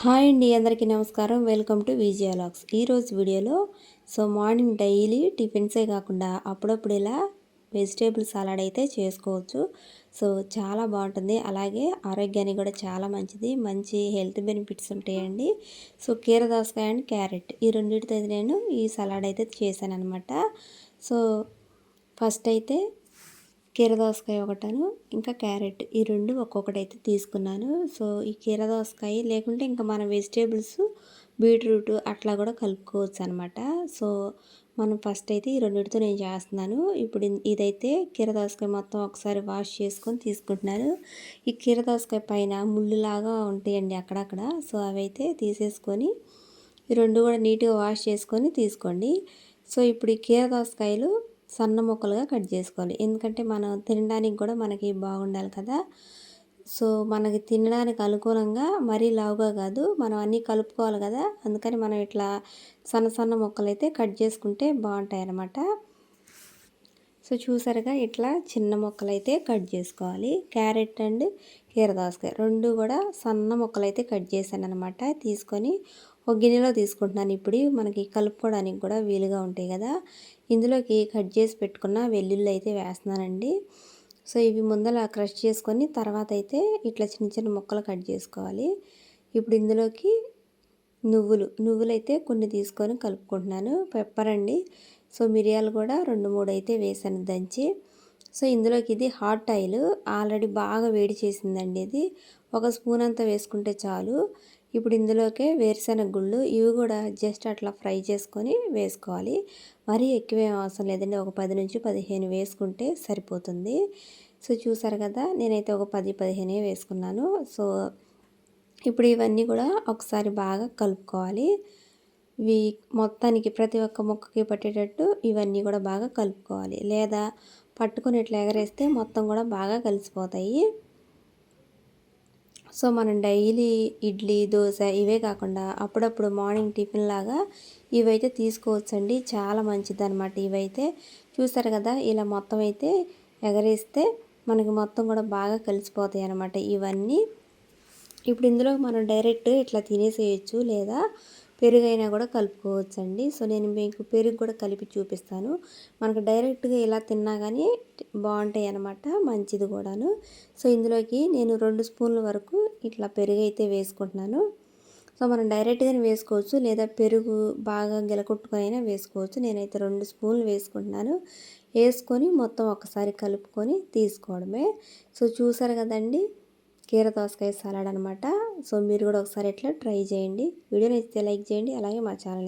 Hi అండి, అందరికీ నమస్కారం. Welcome to Vijaya vlogs. ఈరోజు వీడియోలో మార్నింగ్ డైలీ టిఫిన్సే కాకుండా అప్పుడప్పుడు ఇలా వెజిటేబుల్ సలాడ్ అయితే చేసుకోవచ్చు. చాలా బాగుంటుంది, అలాగే ఆరోగ్యానికి కూడా చాలా మంచిది. మంచి హెల్త్ బెనిఫిట్స్ ఉంటాయండి. కీర దోసకాయ అండ్ క్యారెట్ ఈ రెండింటితో నేను ఈ సలాడ్ అయితే చేశాను అనమాట. ఫస్ట్ అయితే కీర దోసకాయ ఒకటను, ఇంకా క్యారెట్ ఈ రెండు ఒక్కొక్కటి అయితే తీసుకున్నాను. ఈ కీర దోసకాయ లేకుంటే ఇంకా మన వెజిటేబుల్స్ బీట్రూట్ అట్లా కూడా కలుపుకోవచ్చు అనమాట. మనం ఫస్ట్ అయితే ఈ రెండింటితో నేను చేస్తున్నాను. ఇప్పుడు ఇదైతే కీర దోసకాయ మొత్తం ఒకసారి వాష్ చేసుకొని తీసుకుంటున్నాను. ఈ కీర దోసకాయ పైన ముళ్ళులాగా ఉంటాయండి అక్కడక్కడ. అవి అయితే తీసేసుకొని ఈ రెండు కూడా నీట్గా వాష్ చేసుకొని తీసుకోండి. ఇప్పుడు ఈ కీర దోసకాయలు సన్న ముక్కలుగా కట్ చేసుకోవాలి, ఎందుకంటే మనం తినడానికి కూడా మనకి బాగుండాలి కదా. మనకి తినడానికి అనుకూలంగా మరీ లావుగా కాదు, మనం అన్నీ కలుపుకోవాలి కదా. అందుకని మనం ఇట్లా సన్న సన్న ముక్కలు అయితే కట్ చేసుకుంటే బాగుంటాయి అన్నమాట. చూసారుగా ఇట్లా చిన్న ముక్కలు అయితే కట్ చేసుకోవాలి. క్యారెట్ అండ్ కీర దోసకాయ రెండు కూడా సన్న ముక్కలు అయితే కట్ చేశాను అనమాట. తీసుకొని ఒక గిన్నెలో తీసుకుంటున్నాను. ఇప్పుడు మనకి కలుపుకోవడానికి కూడా వీలుగా ఉంటాయి కదా. ఇందులోకి కట్ చేసి పెట్టుకున్న వెల్లుల్లి అయితే వేస్తున్నానండి. ఇవి ముందర క్రష్ చేసుకొని తర్వాత అయితే ఇట్లా చిన్న చిన్న ముక్కలు కట్ చేసుకోవాలి. ఇప్పుడు ఇందులోకి నువ్వులు అయితే కొన్ని తీసుకొని కలుపుకుంటున్నాను. పెప్పర్ అండి, మిరియాలు కూడా 2-3 అయితే వేసాను దంచి. ఇందులోకి ఇది హాట్ ఆయిల్ ఆల్రెడీ బాగా వేడి చేసిందండి. ఇది ఒక స్పూన్ అంతా వేసుకుంటే చాలు. ఇప్పుడు ఇందులోకే వేరుశెనగ గుళ్ళు ఇవి కూడా జస్ట్ అట్లా ఫ్రై చేసుకొని వేసుకోవాలి. మరీ ఎక్కువేం అవసరం లేదండి, ఒక 10-15 వేసుకుంటే సరిపోతుంది. చూసారు కదా, నేనైతే ఒక 10-15 వేసుకున్నాను. ఇప్పుడు ఇవన్నీ కూడా ఒకసారి బాగా కలుపుకోవాలి. ఇవి మొత్తానికి ప్రతి ఒక్క ముక్కకి పట్టేటట్టు ఇవన్నీ కూడా బాగా కలుపుకోవాలి, లేదా పట్టుకొని ఇట్లా ఎగరేస్తే మొత్తం కూడా బాగా కలిసిపోతాయి. మనం డైలీ ఇడ్లీ దోశ ఇవే కాకుండా అప్పుడప్పుడు మార్నింగ్ టిఫిన్ లాగా ఇవైతే తీసుకోవచ్చండి, చాలా మంచిది అనమాట. ఇవైతే చూసారు కదా, ఇలా మొత్తం అయితే ఎగరేస్తే మనకి మొత్తం కూడా బాగా కలిసిపోతాయి అన్నమాట ఇవన్నీ. ఇప్పుడు ఇందులో మనం డైరెక్ట్ ఇట్లా తినేసేయచ్చు, లేదా పెరుగైనా కూడా కలుపుకోవచ్చండి. నేను మీకు పెరుగు కూడా కలిపి చూపిస్తాను. మనకు డైరెక్ట్గా ఇలా తిన్నా కానీ బాగుంటాయి అన్నమాట, మంచిది కూడాను. ఇందులోకి నేను 2 స్పూన్ల వరకు ఇట్లా పెరుగు అయితే వేసుకుంటున్నాను. మనం డైరెక్ట్గానే వేసుకోవచ్చు, లేదా పెరుగు బాగా గిలకొట్టుకొని అయినా వేసుకోవచ్చు. నేనైతే 2 స్పూన్లు వేసుకుంటున్నాను. వేసుకొని మొత్తం ఒకసారి కలుపుకొని తీసుకోవడమే. చూసారు కదండి, కీర దోసకాయ సలాడ్ అనమాట. మీరు కూడా ఒకసారి ఇట్లా ట్రై చేయండి. వీడియో నచ్చితే లైక్ చేయండి, అలాగే మా ఛానల్